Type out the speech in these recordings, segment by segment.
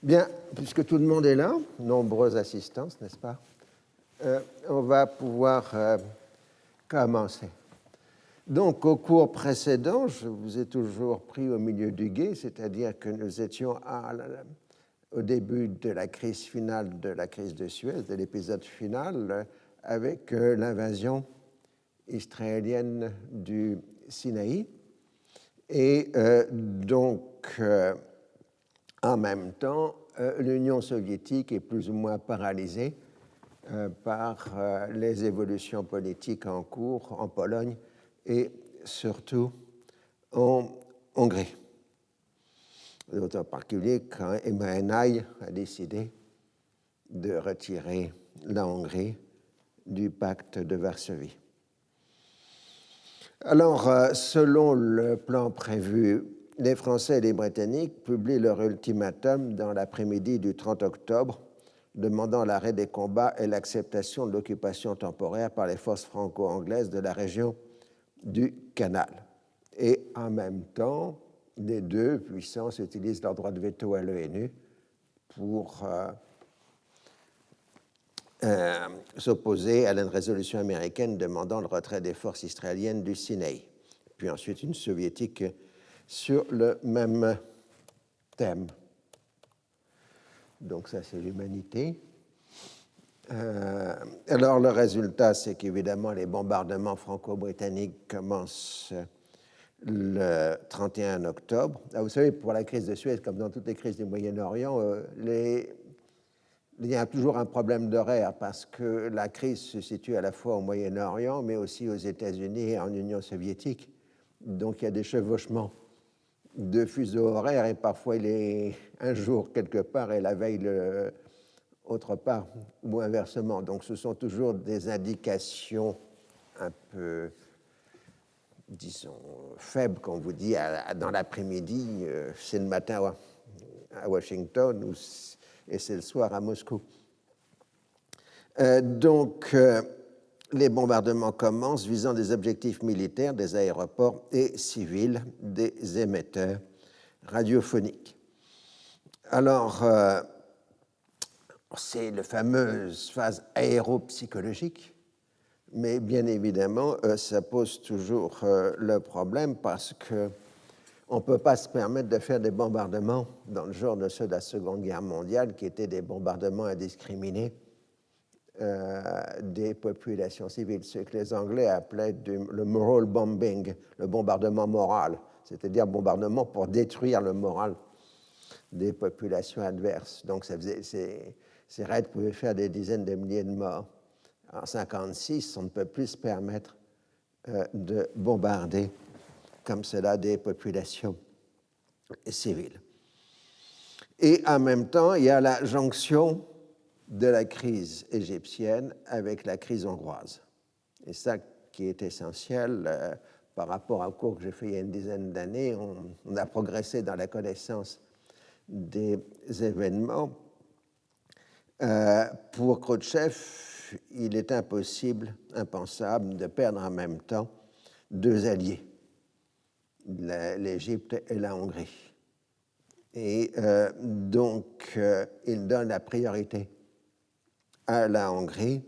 Bien, puisque tout le monde est là, nombreuses assistances, n'est-ce pas, on va pouvoir commencer. Donc, au cours précédent, je vous ai toujours pris au milieu du gué, c'est-à-dire que nous étions au début de la crise finale de la crise de Suez, de l'épisode final, avec l'invasion israélienne du Sinaï. Et en même temps, l'Union soviétique est plus ou moins paralysée par les évolutions politiques en cours en Pologne et surtout en Hongrie. En particulier quand Emaenai a décidé de retirer la Hongrie du pacte de Varsovie. Alors, selon le plan prévu, les Français et les Britanniques publient leur ultimatum dans l'après-midi du 30 octobre, demandant l'arrêt des combats et l'acceptation de l'occupation temporaire par les forces franco-anglaises de la région du Canal. Et en même temps, les deux puissances utilisent leur droit de veto à l'ONU pour s'opposer à une résolution américaine demandant le retrait des forces israéliennes du Sinaï. Puis ensuite une soviétique sur le même thème. Donc ça, c'est l'humanité. Alors le résultat, c'est qu'évidemment, les bombardements franco-britanniques commencent le 31 octobre. Là, vous savez, pour la crise de Suez, comme dans toutes les crises du Moyen-Orient, il y a toujours un problème d'horaire parce que la crise se situe à la fois au Moyen-Orient, mais aussi aux États-Unis et en Union soviétique. Donc il y a des chevauchements de fuseaux horaires et parfois il est un jour quelque part et la veille autre part ou inversement. Donc ce sont toujours des indications un peu, disons, faibles, qu'on vous dit dans l'après-midi, c'est le matin à Washington et c'est le soir à Moscou. Les bombardements commencent visant des objectifs militaires, des aéroports et civils, des émetteurs radiophoniques. Alors, c'est la fameuse phase aéropsychologique, mais bien évidemment, ça pose toujours le problème parce qu'on ne peut pas se permettre de faire des bombardements dans le genre de ceux de la Seconde Guerre mondiale, qui étaient des bombardements indiscriminés des populations civiles, ce que les Anglais appelaient le moral bombing, le bombardement moral, c'est-à-dire bombardement pour détruire le moral des populations adverses. Donc ces raids pouvaient faire des dizaines de milliers de morts. En 1956, on ne peut plus se permettre de bombarder comme cela des populations civiles. Et en même temps, il y a la jonction de la crise égyptienne avec la crise hongroise. Et ça qui est essentiel par rapport au cours que j'ai fait il y a une dizaine d'années, on a progressé dans la connaissance des événements. Pour Khrouchtchev, il est impossible, impensable de perdre en même temps deux alliés, l'Égypte et la Hongrie. Et il donne la priorité à la Hongrie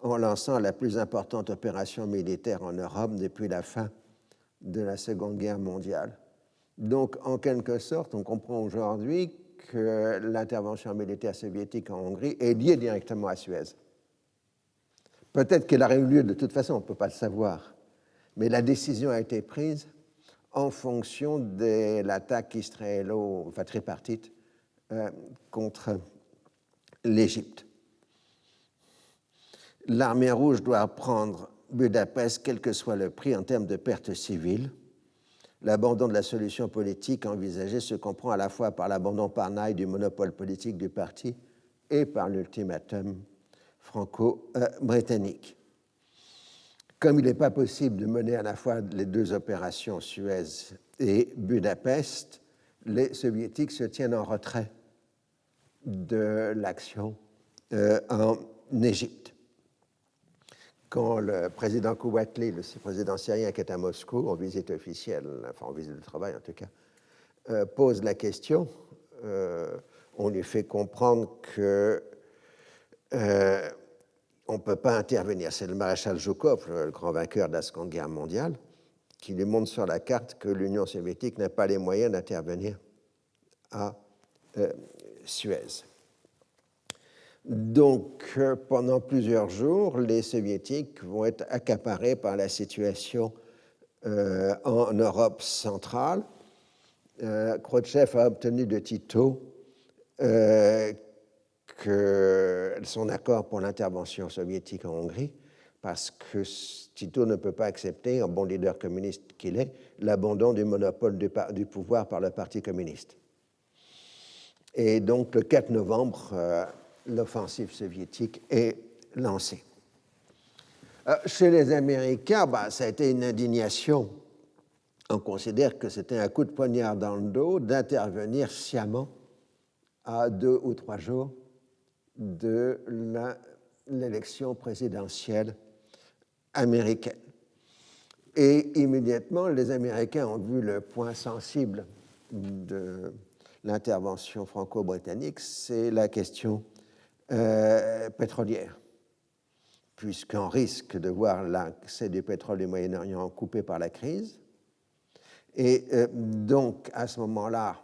en lançant la plus importante opération militaire en Europe depuis la fin de la Seconde Guerre mondiale. Donc, en quelque sorte, on comprend aujourd'hui que l'intervention militaire soviétique en Hongrie est liée directement à Suez. Peut-être qu'elle aurait eu lieu de toute façon, on ne peut pas le savoir, mais la décision a été prise en fonction de l'attaque tripartite contre l'Égypte. L'armée rouge doit prendre Budapest, quel que soit le prix en termes de pertes civiles. L'abandon de la solution politique envisagée se comprend à la fois par l'abandon par Ney du monopole politique du parti et par l'ultimatum franco-britannique. Comme il n'est pas possible de mener à la fois les deux opérations, Suez et Budapest, les soviétiques se tiennent en retrait de l'action en Égypte. Quand le président Kouatly, le président syrien qui est à Moscou, en visite officielle, enfin en visite de travail en tout cas, pose la question on lui fait comprendre que on ne peut pas intervenir. C'est le maréchal Zhukov, le grand vainqueur de la Seconde Guerre mondiale, qui lui montre sur la carte que l'Union soviétique n'a pas les moyens d'intervenir à Suez. Donc, pendant plusieurs jours, les Soviétiques vont être accaparés par la situation en Europe centrale. Khrouchtchev a obtenu de Tito son accord pour l'intervention soviétique en Hongrie, parce que Tito ne peut pas accepter, en bon leader communiste qu'il est, l'abandon du monopole du pouvoir par le Parti communiste. Et donc, le 4 novembre, l'offensive soviétique est lancée. Chez les Américains, ça a été une indignation. On considère que c'était un coup de poignard dans le dos d'intervenir sciemment à 2 ou 3 jours de l'élection présidentielle américaine. Et immédiatement, les Américains ont vu le point sensible de l'intervention franco-britannique, c'est la question pétrolière, puisqu'on risque de voir l'accès du pétrole du Moyen-Orient coupé par la crise. Et donc, à ce moment-là,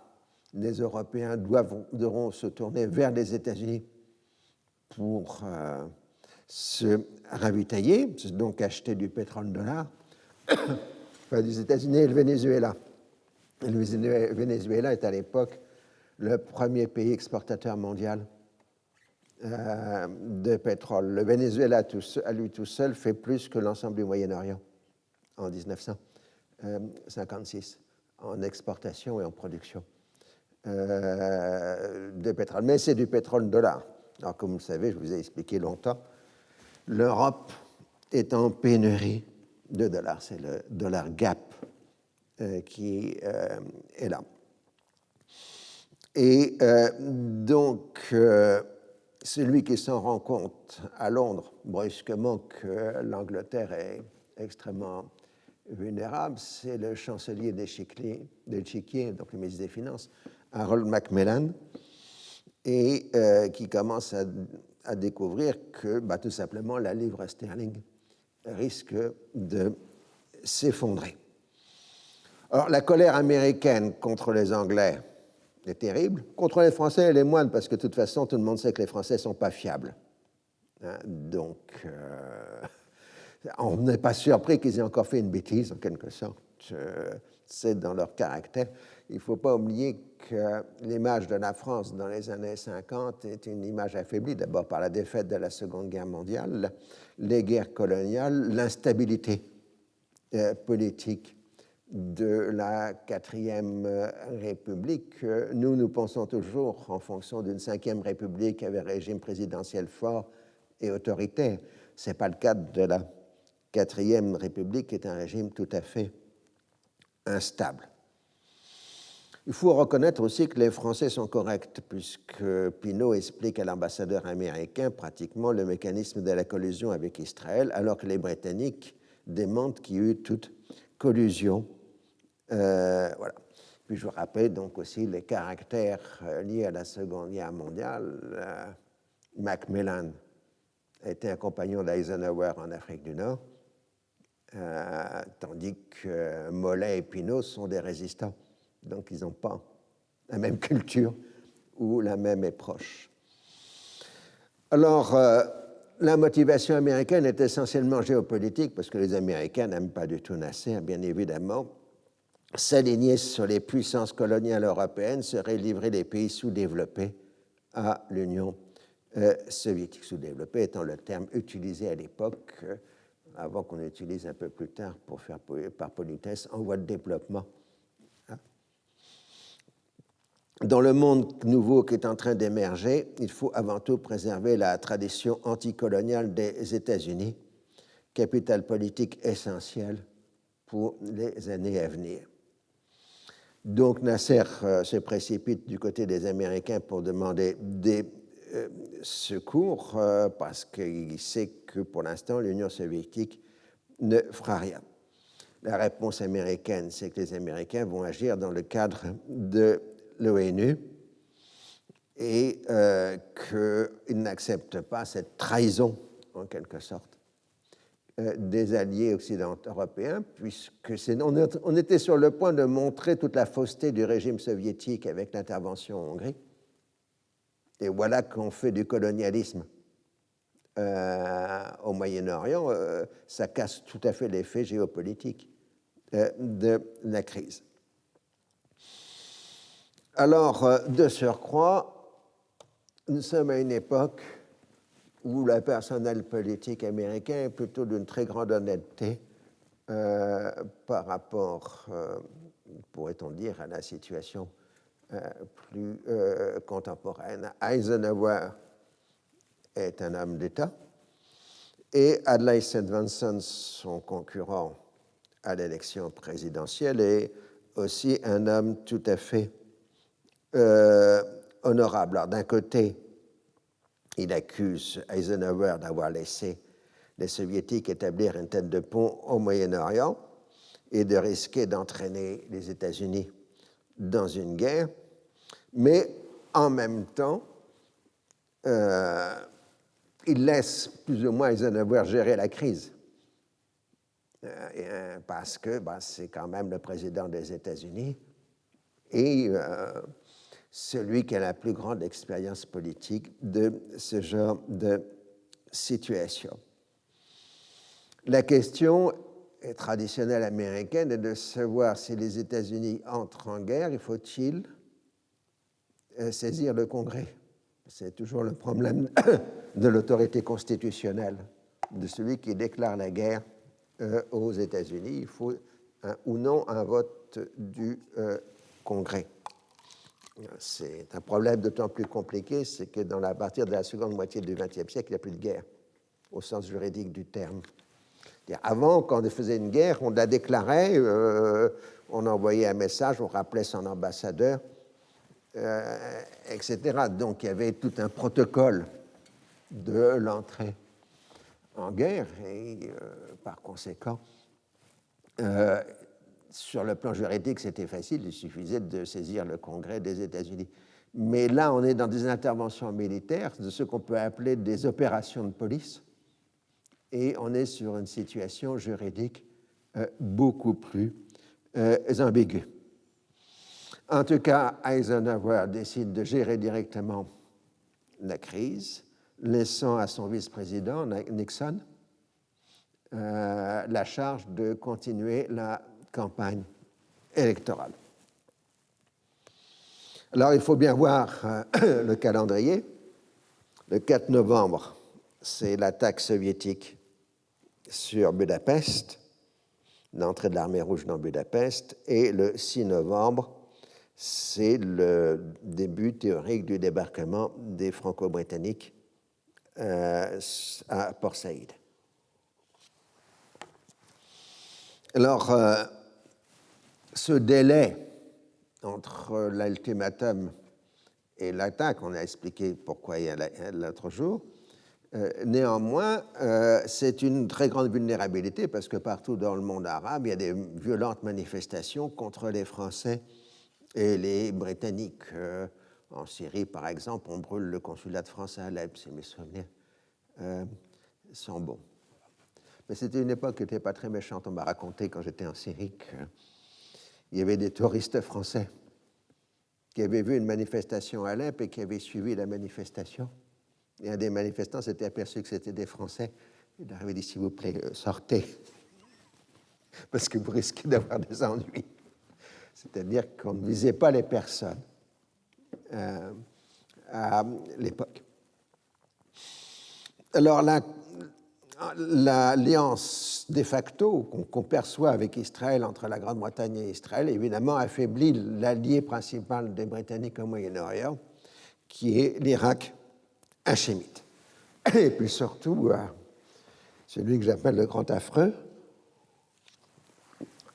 les Européens devront se tourner vers les États-Unis pour se ravitailler, donc acheter du pétrole dollar, enfin, des États-Unis et le Venezuela. Le Venezuela est à l'époque le premier pays exportateur mondial de pétrole. Le Venezuela, à lui tout seul, fait plus que l'ensemble du Moyen-Orient en 1956, en exportation et en production de pétrole. Mais c'est du pétrole dollar. Alors, comme vous le savez, je vous ai expliqué longtemps, l'Europe est en pénurie de dollars. C'est le dollar gap qui est là. Et donc, celui qui s'en rend compte à Londres, brusquement, que l'Angleterre est extrêmement vulnérable, c'est le chancelier d'Échiquier, donc le ministre des Finances, Harold Macmillan, et qui commence à découvrir que, tout simplement, la livre sterling risque de s'effondrer. Alors, la colère américaine contre les Anglais est terrible. Contre les Français, elle est moindre, parce que de toute façon, tout le monde sait que les Français ne sont pas fiables. Donc, on n'est pas surpris qu'ils aient encore fait une bêtise, en quelque sorte. C'est dans leur caractère. Il ne faut pas oublier que l'image de la France dans les années 50 est une image affaiblie, d'abord par la défaite de la Seconde Guerre mondiale, les guerres coloniales, l'instabilité politique de la 4e République. Nous pensons toujours en fonction d'une 5e République avec un régime présidentiel fort et autoritaire. Ce n'est pas le cas de la 4e République, qui est un régime tout à fait instable. Il faut reconnaître aussi que les Français sont corrects, puisque Pinault explique à l'ambassadeur américain pratiquement le mécanisme de la collusion avec Israël, alors que les Britanniques démentent qu'il y a eu toute collusion. Voilà. Puis je vous rappelle donc aussi les caractères liés à la Seconde Guerre mondiale. Macmillan était un compagnon d'Eisenhower en Afrique du Nord, tandis que Mollet et Pinault sont des résistants. Donc, ils n'ont pas la même culture ou la même est proche. Alors, la motivation américaine est essentiellement géopolitique, parce que les Américains n'aiment pas du tout Nasser, bien évidemment. S'aligner sur les puissances coloniales européennes serait livrer les pays sous-développés à l'Union soviétique. Sous-développé étant le terme utilisé à l'époque, avant qu'on utilise un peu plus tard pour faire par politesse, en voie de développement. Dans le monde nouveau qui est en train d'émerger, il faut avant tout préserver la tradition anticoloniale des États-Unis, capital politique essentiel pour les années à venir. Donc Nasser se précipite du côté des Américains pour demander des secours, parce qu'il sait que pour l'instant l'Union soviétique ne fera rien. La réponse américaine, c'est que les Américains vont agir dans le cadre de l'ONU et qu'il n'accepte pas cette trahison, en quelque sorte, des alliés occidentaux européens, puisque on était sur le point de montrer toute la fausseté du régime soviétique avec l'intervention en Hongrie. Et voilà qu'on fait du colonialisme au Moyen-Orient, ça casse tout à fait l'effet géopolitique de la crise. Alors, de surcroît, nous sommes à une époque où le personnel politique américain est plutôt d'une très grande honnêteté par rapport, pourrait-on dire, à la situation plus contemporaine. Eisenhower est un homme d'État et Adlai St. Vincent, son concurrent à l'élection présidentielle, est aussi un homme tout à fait honorable. Alors, d'un côté, il accuse Eisenhower d'avoir laissé les Soviétiques établir une tête de pont au Moyen-Orient et de risquer d'entraîner les États-Unis dans une guerre, mais en même temps, il laisse plus ou moins Eisenhower gérer la crise, parce que c'est quand même le président des États-Unis et celui qui a la plus grande expérience politique de ce genre de situation. La question traditionnelle américaine est de savoir si les États-Unis entrent en guerre, il faut-il saisir le Congrès. C'est toujours le problème de l'autorité constitutionnelle, de celui qui déclare la guerre aux États-Unis. Il faut ou non un vote du Congrès. C'est un problème d'autant plus compliqué, c'est que à partir de la seconde moitié du XXe siècle, il n'y a plus de guerre, au sens juridique du terme. Avant, quand on faisait une guerre, on la déclarait, on envoyait un message, on rappelait son ambassadeur, etc. Donc il y avait tout un protocole de l'entrée en guerre et par conséquent, sur le plan juridique, c'était facile, il suffisait de saisir le Congrès des États-Unis. Mais là, on est dans des interventions militaires, de ce qu'on peut appeler des opérations de police, et on est sur une situation juridique beaucoup plus ambiguë. En tout cas, Eisenhower décide de gérer directement la crise, laissant à son vice-président, Nixon, la charge de continuer la campagne électorale. Alors, il faut bien voir le calendrier. Le 4 novembre, c'est l'attaque soviétique sur Budapest, l'entrée de l'armée rouge dans Budapest, et le 6 novembre, c'est le début théorique du débarquement des Franco-Britanniques à Port Saïd. Alors, ce délai entre l'ultimatum et l'attaque, on a expliqué pourquoi il y a l'autre jour, néanmoins, c'est une très grande vulnérabilité parce que partout dans le monde arabe, il y a des violentes manifestations contre les Français et les Britanniques. En Syrie, par exemple, on brûle le consulat de France à Alep, si mes souvenirs sont bons. Mais c'était une époque qui n'était pas très méchante. On m'a raconté quand j'étais en Syrie qu'il y avait des touristes français qui avaient vu une manifestation à Alep et qui avaient suivi la manifestation. Et un des manifestants s'était aperçu que c'était des Français. Il avait dit, s'il vous plaît, sortez, parce que vous risquez d'avoir des ennuis. C'est-à-dire qu'on ne visait pas les personnes à l'époque. Alors, l'alliance de facto qu'on perçoit avec Israël, entre la Grande-Bretagne et Israël, évidemment affaiblit l'allié principal des Britanniques au Moyen-Orient, qui est l'Irak hachémite. Et puis surtout, celui que j'appelle le grand affreux,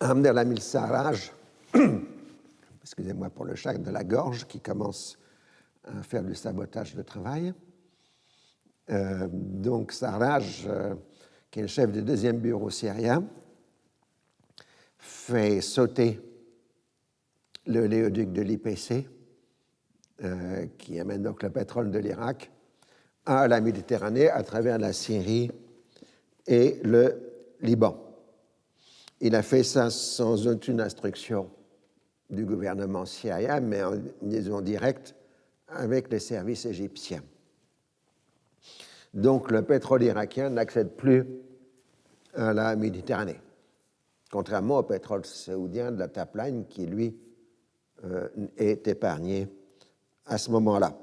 Hamd al-Amil Sarraj, excusez-moi pour le chat de la gorge, qui commence à faire du sabotage de travail. Donc Sarraj, qui est le chef du deuxième bureau syrien, fait sauter le léoduc de l'IPC qui amène donc le pétrole de l'Irak à la Méditerranée à travers la Syrie et le Liban. Il a fait ça sans aucune instruction du gouvernement syrien, mais en liaison directe avec les services égyptiens. Donc le pétrole irakien n'accède plus à la Méditerranée, contrairement au pétrole saoudien de la Tapline qui, lui, est épargné à ce moment-là.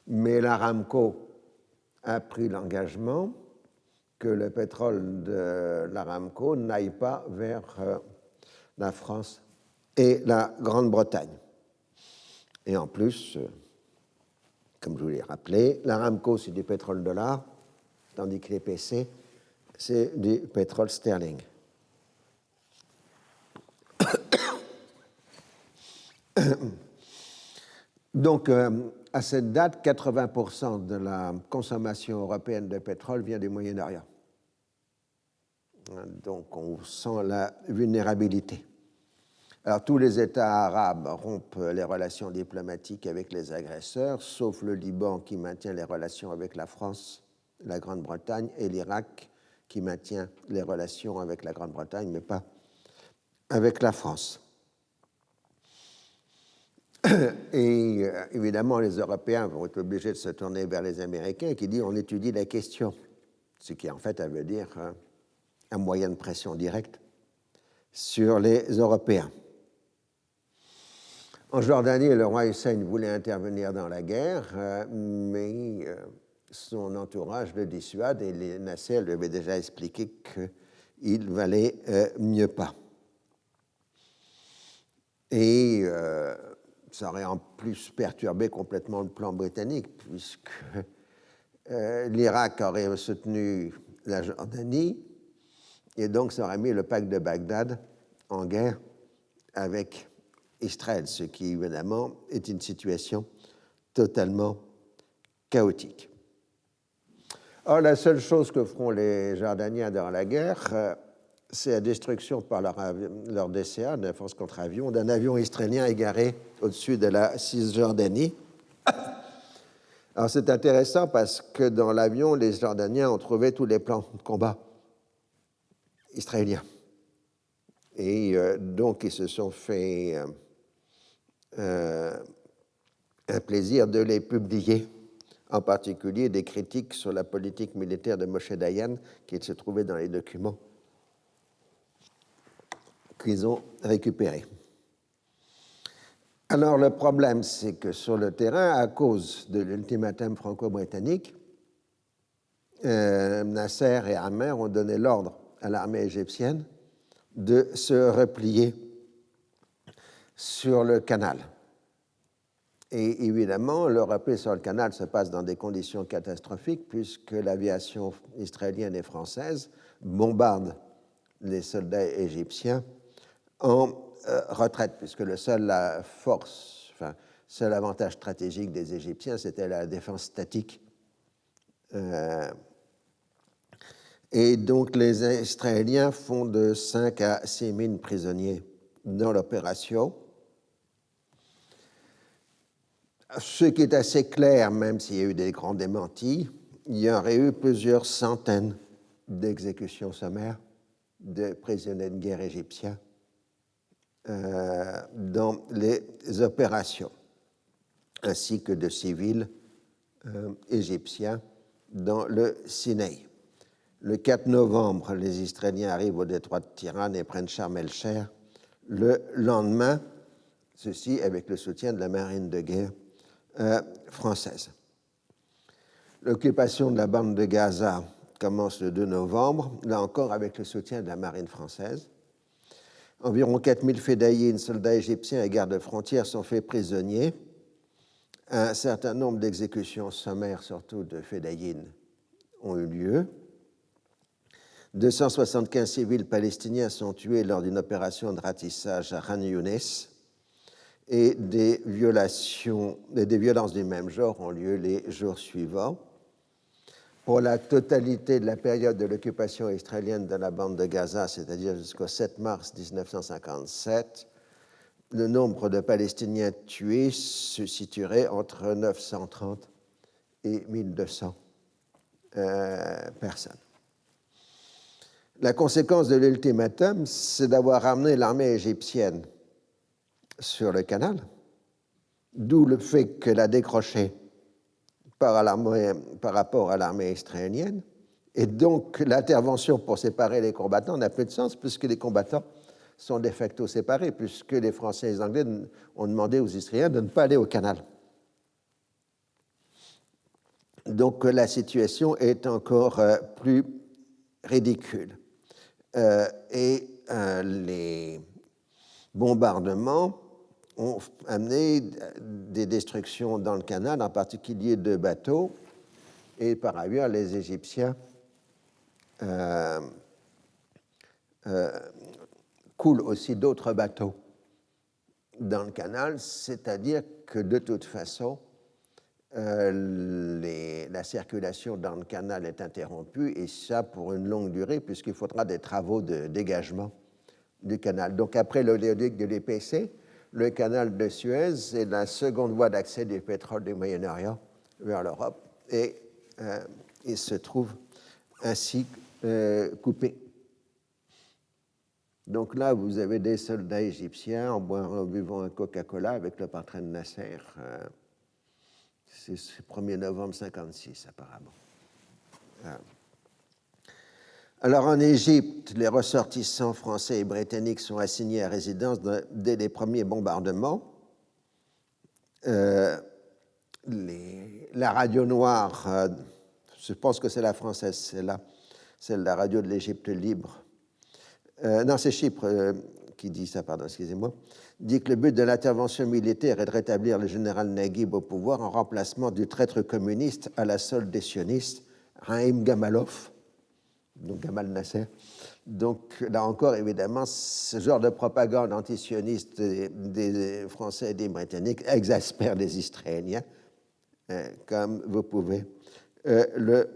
Mais l'Aramco a pris l'engagement que le pétrole de l'Aramco n'aille pas vers la France et la Grande-Bretagne. Et en plus, comme je vous l'ai rappelé, l'Aramco, c'est du pétrole dollar, tandis que l'EPC, c'est du pétrole sterling. Donc, à cette date, 80% de la consommation européenne de pétrole vient du Moyen-Orient. Donc, on sent la vulnérabilité. Alors, tous les États arabes rompent les relations diplomatiques avec les agresseurs, sauf le Liban qui maintient les relations avec la France, la Grande-Bretagne, et l'Irak qui maintient les relations avec la Grande-Bretagne, mais pas avec la France. Et évidemment, les Européens vont être obligés de se tourner vers les Américains qui disent on étudie la question, ce qui en fait veut dire un moyen de pression directe sur les Européens. En Jordanie, le roi Hussein voulait intervenir dans la guerre, mais son entourage le dissuade et Nasser lui avait déjà expliqué qu'il valait mieux pas. Et ça aurait en plus perturbé complètement le plan britannique, puisque l'Irak aurait soutenu la Jordanie, et donc ça aurait mis le pacte de Bagdad en guerre avec Israël, ce qui évidemment est une situation totalement chaotique. Or, la seule chose que feront les Jordaniens dans la guerre, c'est la destruction par leur DCA, de la force contre-avion, d'un avion israélien égaré au-dessus de la Cisjordanie. Alors c'est intéressant parce que dans l'avion, les Jordaniens ont trouvé tous les plans de combat israéliens. Et donc ils se sont fait un plaisir de les publier, en particulier des critiques sur la politique militaire de Moshe Dayan qui se trouvaient dans les documents qu'ils ont récupérés. Alors le problème, c'est que sur le terrain, à cause de l'ultimatum franco-britannique, Nasser et Amer ont donné l'ordre à l'armée égyptienne de se replier sur le canal. Et évidemment, le repli sur le canal se passe dans des conditions catastrophiques puisque l'aviation israélienne et française bombarde les soldats égyptiens en retraite, puisque le seul avantage stratégique des Égyptiens, c'était la défense statique. Et donc les Israéliens font de 5 à 6 000 prisonniers dans l'opération. Ce qui est assez clair, même s'il y a eu des grands démentis, il y aurait eu plusieurs centaines d'exécutions sommaires de prisonniers de guerre égyptiens dans les opérations, ainsi que de civils égyptiens dans le Sinaï. Le 4 novembre, les Israéliens arrivent au détroit de Tiran et prennent Sharm el-Sheikh. Le lendemain, ceci avec le soutien de la marine de guerre française. L'occupation de la bande de Gaza commence le 2 novembre, là encore avec le soutien de la marine française. Environ 4000 fédayines, soldats égyptiens et gardes frontières sont faits prisonniers. Un certain nombre d'exécutions sommaires, surtout de fédayines, ont eu lieu. 275 civils palestiniens sont tués lors d'une opération de ratissage à Khan Younes et des violences du même genre ont lieu les jours suivants. Pour la totalité de la période de l'occupation israélienne de la bande de Gaza, c'est-à-dire jusqu'au 7 mars 1957, le nombre de Palestiniens tués se situerait entre 930 et 1200 personnes. La conséquence de l'ultimatum, c'est d'avoir ramené l'armée égyptienne sur le canal, d'où le fait que la décrocher par rapport à l'armée israélienne, et donc l'intervention pour séparer les combattants n'a plus de sens puisque les combattants sont de facto séparés, puisque les Français et les Anglais ont demandé aux Israéliens de ne pas aller au canal. Donc la situation est encore plus ridicule. Les bombardements ont amené des destructions dans le canal, en particulier de bateaux, et par ailleurs, les Égyptiens coulent aussi d'autres bateaux dans le canal, c'est-à-dire que de toute façon, la circulation dans le canal est interrompue, et ça pour une longue durée, puisqu'il faudra des travaux de dégagement du canal. Donc après l'oléoduc de l'EPC, le canal de Suez est la seconde voie d'accès du pétrole du Moyen-Orient vers l'Europe, et il se trouve ainsi coupé. Donc là, vous avez des soldats égyptiens en buvant un Coca-Cola avec le portrait de Nasser. C'est le 1er novembre 1956, apparemment. Alors, en Égypte, les ressortissants français et britanniques sont assignés à résidence dès les premiers bombardements. La radio noire, je pense que c'est la française, c'est la radio de l'Égypte libre. Non, c'est Chypre qui dit ça, pardon, excusez-moi, dit que le but de l'intervention militaire est de rétablir le général Naguib au pouvoir en remplacement du traître communiste à la solde des sionistes, Haïm Gamalov, donc Gamal Nasser. Donc là encore, évidemment, ce genre de propagande antisioniste des Français et des Britanniques exaspère les Israéliens, comme vous pouvez le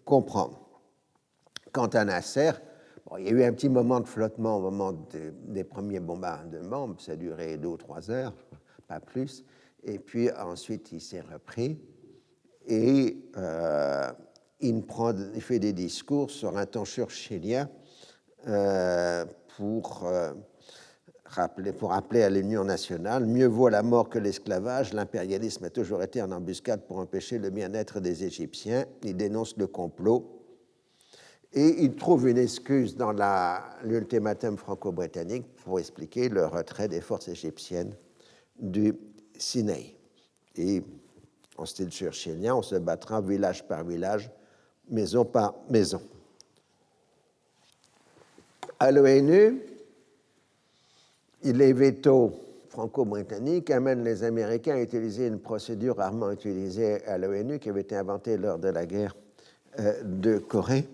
comprendre. Quant à Nasser, il y a eu un petit moment de flottement au moment des premiers bombardements, ça a duré 2 ou 3 heures, pas plus, et puis ensuite il s'est repris, et il fait des discours sur un ton churchillien pour rappeler à l'Union nationale: mieux vaut la mort que l'esclavage, l'impérialisme a toujours été en embuscade pour empêcher le bien-être des Égyptiens. Il dénonce le complot. Et il trouve une excuse dans l'ultimatum franco-britannique pour expliquer le retrait des forces égyptiennes du Sinaï. Et en style churchillien, on se battra village par village, maison par maison. À l'ONU, les vétos franco-britanniques amènent les Américains à utiliser une procédure rarement utilisée à l'ONU qui avait été inventée lors de la guerre de Corée.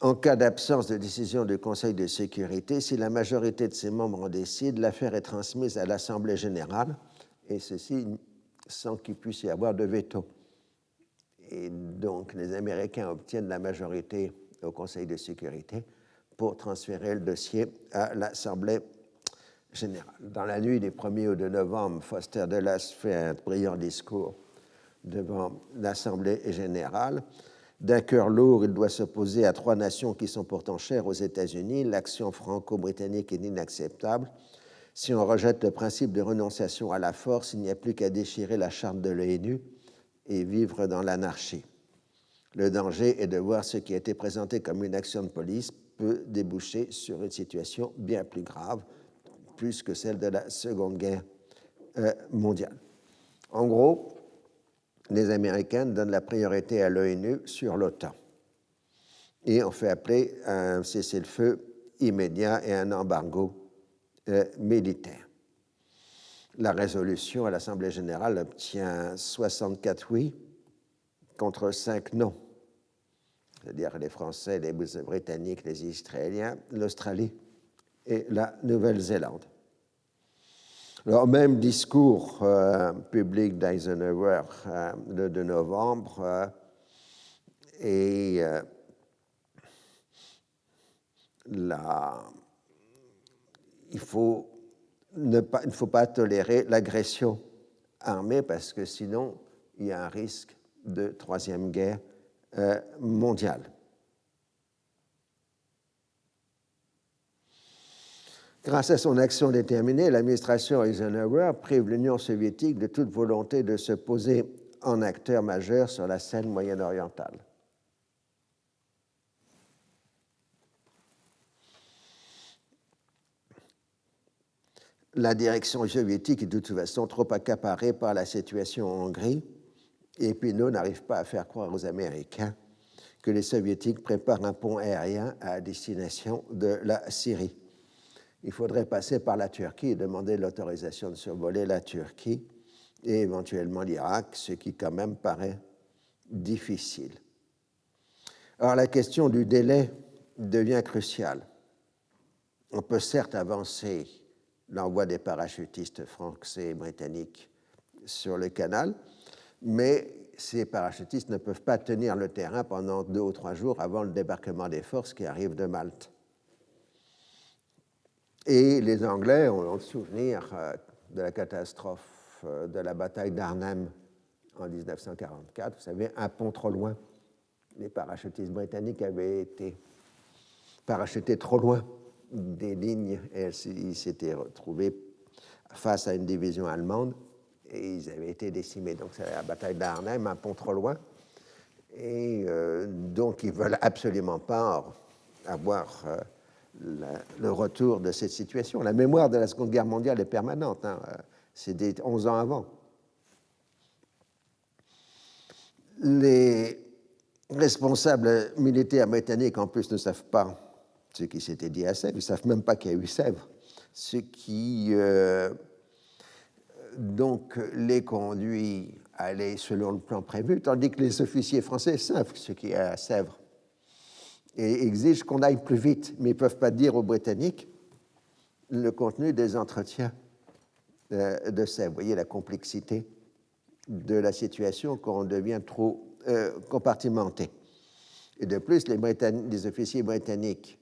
En cas d'absence de décision du Conseil de sécurité, si la majorité de ses membres en décide, l'affaire est transmise à l'Assemblée générale, et ceci sans qu'il puisse y avoir de veto. Et donc, les Américains obtiennent la majorité au Conseil de sécurité pour transférer le dossier à l'Assemblée générale. Dans la nuit du 1er au 2 novembre, Foster Dulles fait un brillant discours devant l'Assemblée générale. D'un cœur lourd, il doit s'opposer à 3 nations qui sont pourtant chères aux États-Unis. L'action franco-britannique est inacceptable. Si on rejette le principe de renonciation à la force, il n'y a plus qu'à déchirer la charte de l'ONU et vivre dans l'anarchie. Le danger est de voir ce qui a été présenté comme une action de police peut déboucher sur une situation bien plus grave, plus que celle de la Seconde Guerre mondiale. En gros, les Américains donnent la priorité à l'ONU sur l'OTAN et on fait appeler à un cessez-le-feu immédiat et un embargo militaire. La résolution à l'Assemblée générale obtient 64 oui contre 5 non, c'est-à-dire les Français, les Britanniques, les Israéliens, l'Australie et la Nouvelle-Zélande. Alors, même discours public d'Eisenhower le 2 novembre il faut il ne faut pas tolérer l'agression armée parce que sinon, il y a un risque de troisième guerre mondiale. Grâce à son action déterminée, l'administration Eisenhower prive l'Union soviétique de toute volonté de se poser en acteur majeur sur la scène moyen-orientale. La direction soviétique est de toute façon trop accaparée par la situation en Hongrie, et Pinault n'arrive pas à faire croire aux Américains que les Soviétiques préparent un pont aérien à destination de la Syrie. Il faudrait passer par la Turquie et demander l'autorisation de survoler la Turquie et éventuellement l'Irak, ce qui quand même paraît difficile. Alors la question du délai devient cruciale. On peut certes avancer l'envoi des parachutistes français et britanniques sur le canal, mais ces parachutistes ne peuvent pas tenir le terrain pendant 2 ou 3 jours avant le débarquement des forces qui arrivent de Malte. Et les Anglais ont le souvenir de la catastrophe de la bataille d'Arnhem en 1944. Vous savez, un pont trop loin. Les parachutistes britanniques avaient été parachutés trop loin des lignes et ils s'étaient retrouvés face à une division allemande et ils avaient été décimés. Donc c'est la bataille d'Arnhem, un pont trop loin. Et donc ils ne veulent absolument pas avoir le retour de cette situation. La mémoire de la Seconde Guerre mondiale est permanente. C'est des 11 ans avant. Les responsables militaires britanniques, en plus, ne savent pas ce qui s'était dit à Sèvres. Ils ne savent même pas qu'il y a eu Sèvres. Ce qui, donc, les conduit à aller selon le plan prévu, tandis que les officiers français savent ce qu'il y a à Sèvres et exigent qu'on aille plus vite, mais ils ne peuvent pas dire aux Britanniques le contenu des entretiens de Sèvres. Vous voyez la complexité de la situation quand on devient trop compartimenté. Et de plus, les officiers britanniques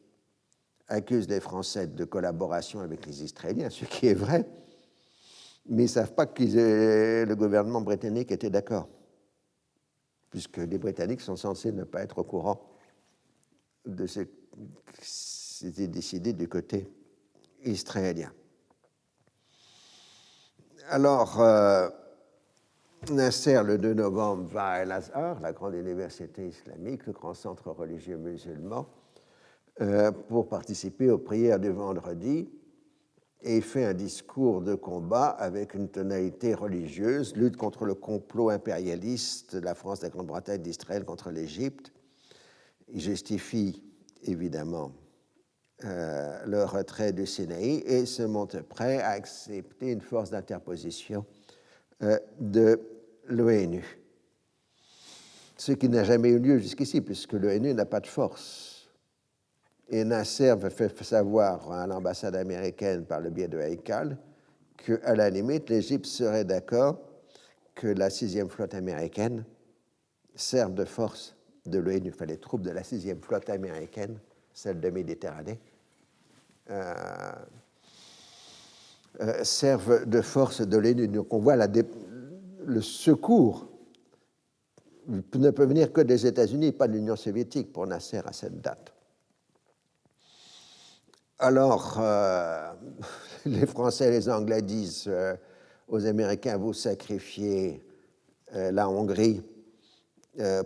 accusent les Français de collaboration avec les Israéliens, ce qui est vrai, mais ils ne savent pas que le gouvernement britannique était d'accord, puisque les Britanniques sont censés ne pas être au courant de ce qui s'était décidé du côté israélien. Alors, Nasser, le 2 novembre, va à Al-Azhar, la grande université islamique, le grand centre religieux musulman, pour participer aux prières du vendredi et fait un discours de combat avec une tonalité religieuse, lutte contre le complot impérialiste de la France, de la Grande-Bretagne, d'Israël contre l'Égypte. Il justifie évidemment le retrait du Sinaï et se montre prêt à accepter une force d'interposition de l'ONU. Ce qui n'a jamais eu lieu jusqu'ici, puisque l'ONU n'a pas de force. Et Nasser fait savoir à l'ambassade américaine par le biais de Haikal qu'à la limite, l'Égypte serait d'accord que la 6e flotte américaine serve de force de l'ONU. Enfin, les troupes de la 6e flotte américaine, celle de Méditerranée, servent de force de l'ONU. Donc on voit le secours ne peut venir que des États-Unis, pas de l'Union soviétique pour Nasser à cette date. Alors, les Français et les Anglais disent aux Américains, vous sacrifiez la Hongrie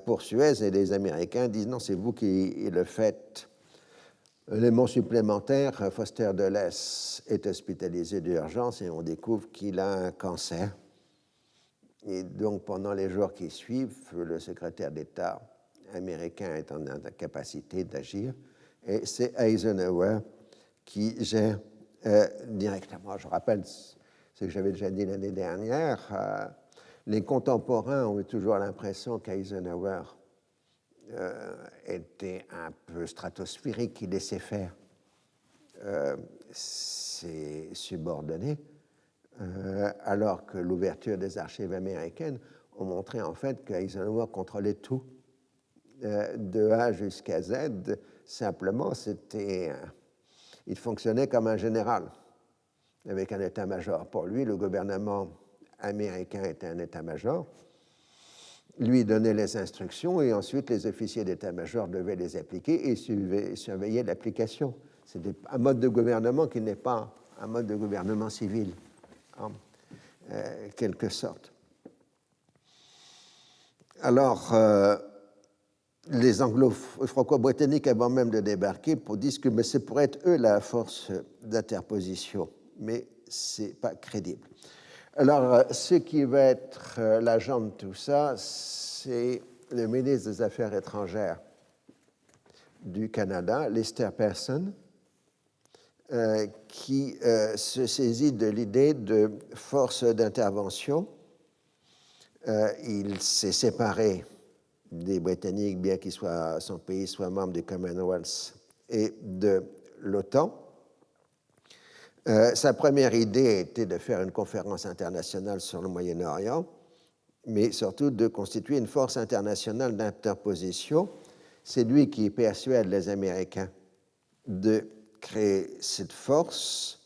pour Suez, et les Américains disent, non, c'est vous qui le faites. Élément supplémentaire, Foster Dulles est hospitalisé d'urgence et on découvre qu'il a un cancer. Et donc, pendant les jours qui suivent, le secrétaire d'État américain est en incapacité d'agir et c'est Eisenhower qui gère directement. Je rappelle ce que j'avais déjà dit l'année dernière. Les contemporains ont eu toujours l'impression qu'Eisenhower était un peu stratosphérique, qui laissait faire ses subordonnés, alors que l'ouverture des archives américaines ont montré en fait qu'Eisenhower contrôlait tout, de A jusqu'à Z. Simplement, il fonctionnait comme un général. avec un état-major. Pour lui, le gouvernement américain était un état-major, lui donnait les instructions et ensuite les officiers d'état-major devaient les appliquer et surveiller l'application. C'est un mode de gouvernement qui n'est pas un mode de gouvernement civil, en quelque sorte. Alors, les franco-britanniques, avant même de débarquer, disent que ce pourrait être eux la force d'interposition, mais ce n'est pas crédible. Alors, ce qui va être l'agent de tout ça, c'est le ministre des Affaires étrangères du Canada, Lester Pearson, qui se saisit de l'idée de force d'intervention. Il s'est séparé des Britanniques, bien qu'il soit, son pays soit membre du Commonwealth et de l'OTAN. Sa première idée était de faire une conférence internationale sur le Moyen-Orient, mais surtout de constituer une force internationale d'interposition. C'est lui qui persuade les Américains de créer cette force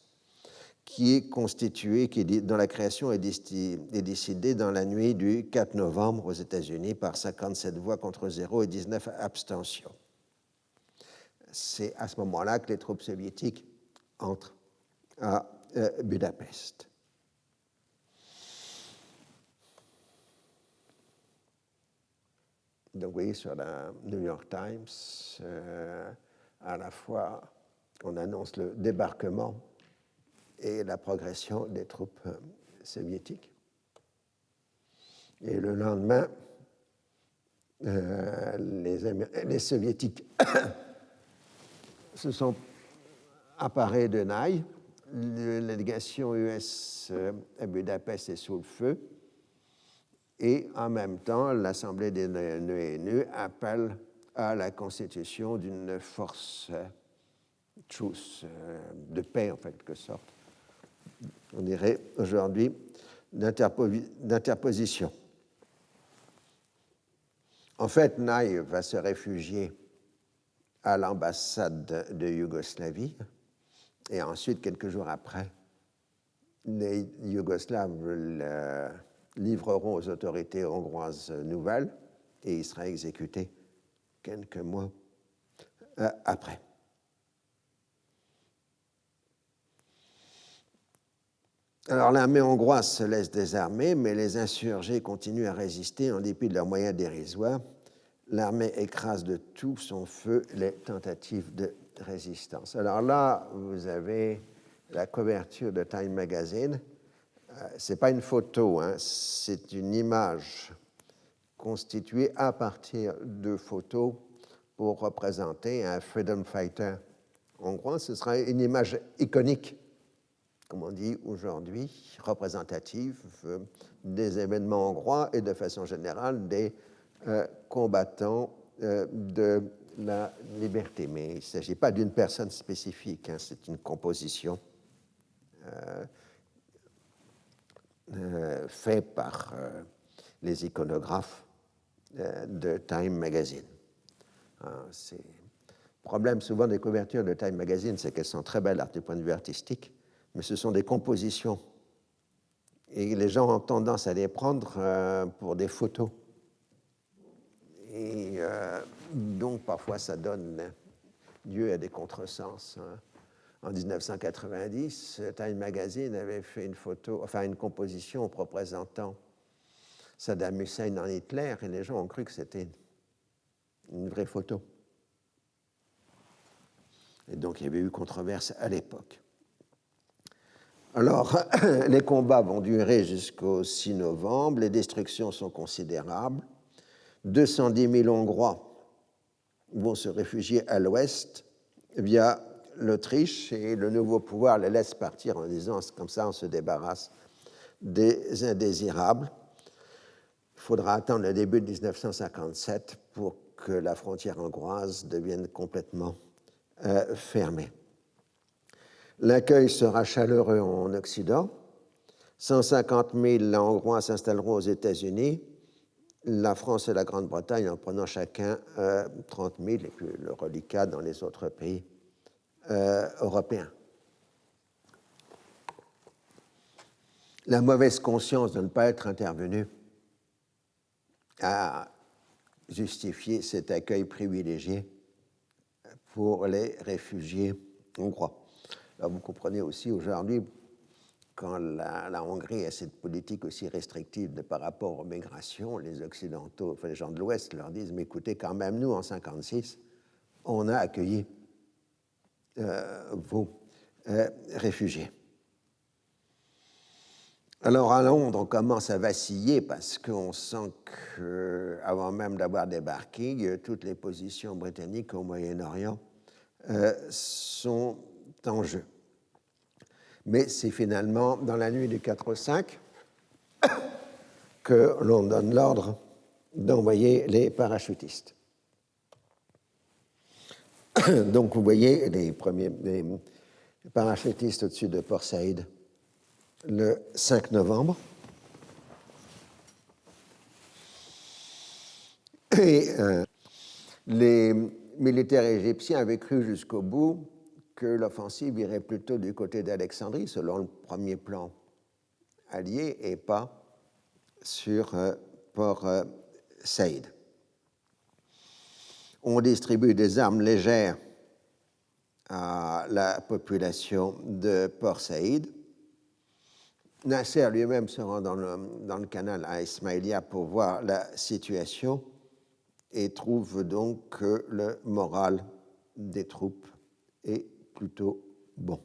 qui est constituée, dont la création est décidée dans la nuit du 4 novembre aux États-Unis par 57 voix contre 0 et 19 abstentions. C'est à ce moment-là que les troupes soviétiques entrent à Budapest. Donc, vous voyez, sur la New York Times, à la fois, on annonce le débarquement et la progression des troupes soviétiques. Et le lendemain, les Soviétiques se sont emparés de Naï. La délégation US à Budapest est sous le feu. Et en même temps, l'Assemblée des ONU appelle à la constitution d'une force truce, de paix en quelque sorte. On dirait aujourd'hui d'interposition. En fait, Naï va se réfugier à l'ambassade de Yougoslavie et ensuite, quelques jours après, les Yougoslaves le livreront aux autorités hongroises nouvelles et il sera exécuté quelques mois après. Alors l'armée hongroise se laisse désarmer, mais les insurgés continuent à résister en dépit de leurs moyens dérisoires. L'armée écrase de tout son feu les tentatives de résistance. Alors là, vous avez la couverture de Time Magazine. Ce n'est pas une photo, hein, c'est une image constituée à partir de photos pour représenter un freedom fighter hongrois. Ce sera une image iconique, comme on dit aujourd'hui, représentative des événements hongrois et de façon générale des combattants de la liberté. Mais il ne s'agit pas d'une personne spécifique, hein, c'est une composition faite par les iconographes de Time Magazine. Le problème souvent des couvertures de Time Magazine, c'est qu'elles sont très belles du point de vue artistique, mais ce sont des compositions. Et les gens ont tendance à les prendre pour des photos. Et donc, parfois, ça donne lieu à des contresens. En 1990, Time Magazine avait fait une composition représentant Saddam Hussein en Hitler, et les gens ont cru que c'était une vraie photo. Et donc, il y avait eu controverse à l'époque. Alors, les combats vont durer jusqu'au 6 novembre, les destructions sont considérables. 210 000 Hongrois vont se réfugier à l'ouest via l'Autriche et le nouveau pouvoir les laisse partir en disant comme ça on se débarrasse des indésirables. Il faudra attendre le début de 1957 pour que la frontière hongroise devienne complètement fermée. L'accueil sera chaleureux en Occident. 150 000 Hongrois s'installeront aux États-Unis, la France et la Grande-Bretagne en prenant chacun 30 000, et puis le reliquat dans les autres pays européens. la mauvaise conscience de ne pas être intervenu a justifié cet accueil privilégié pour les réfugiés hongrois. Alors vous comprenez aussi aujourd'hui, quand la Hongrie a cette politique aussi restrictive par rapport aux migrations, les Occidentaux, enfin les gens de l'Ouest leur disent, mais écoutez, quand même, nous, en 1956, on a accueilli vos réfugiés. Alors à Londres, on commence à vaciller parce qu'on sent qu'avant même d'avoir débarqué, toutes les positions britanniques au Moyen-Orient sont en jeu. Mais c'est finalement dans la nuit du 4 au 5 que l'on donne l'ordre d'envoyer les parachutistes. Donc vous voyez les parachutistes au-dessus de Port Saïd le 5 novembre. Et les militaires égyptiens avaient cru jusqu'au bout que l'offensive irait plutôt du côté d'Alexandrie, selon le premier plan allié, et pas sur Port Saïd. On distribue des armes légères à la population de Port Saïd. Nasser lui-même se rend dans le canal à Ismaïlia pour voir la situation et trouve donc que le moral des troupes est plutôt bon.